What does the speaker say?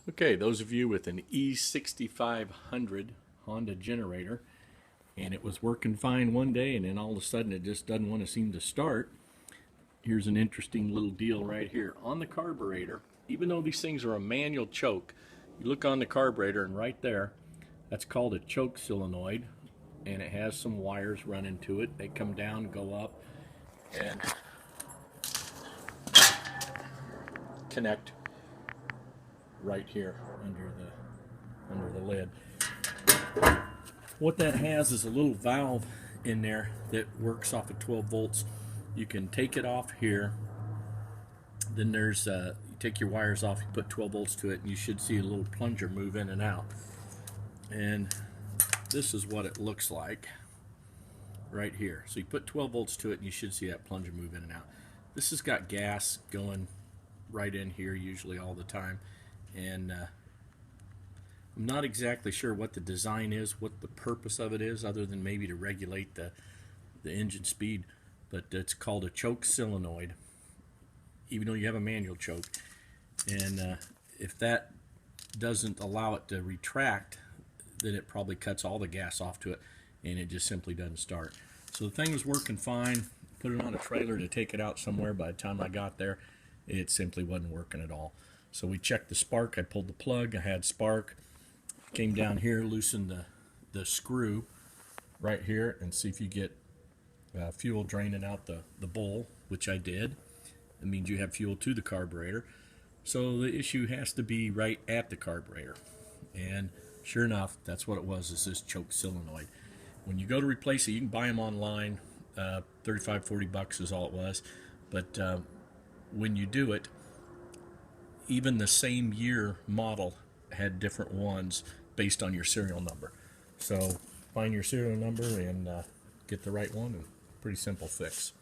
Okay, those of you with an E6500 Honda generator, and it was working fine one day, and then all of a sudden it just doesn't want to seem to start. Here's an interesting little deal right here. On the carburetor, even though these things are a manual choke, you look on the carburetor and right there, that's called a choke solenoid, and it has some wires running to it. They come down, go up, and connect right here under the lid. What that has is a little valve in there that works off of 12 volts. You can take it off here. Then there's you take your wires off, you put 12 volts to it, and you should see a little plunger move in and out. And this is what it looks like right here. So you put 12 volts to it, and you should see that plunger move in and out. This has got gas going right in here usually all the time, and I'm not exactly sure what the design is, what the purpose of it is, other than maybe to regulate the engine speed, but it's called a choke solenoid, even though you have a manual choke. And if that doesn't allow it to retract, then it probably cuts all the gas off to it, and it just simply doesn't start. So the thing was working fine. Put it on a trailer to take it out somewhere. By the time I got there, it simply wasn't working at all. So we checked the spark. I pulled the plug. I had spark. Came down here, loosened the screw right here, and see if you get fuel draining out the bowl, which I did. It means you have fuel to the carburetor. So the issue has to be right at the carburetor. And sure enough, that's what it was, is this choke solenoid. When you go to replace it, you can buy them online. 35, 40 bucks is all it was. But when you do it, even the same year model had different ones based on your serial number. So find your serial number and get the right one, and pretty simple fix.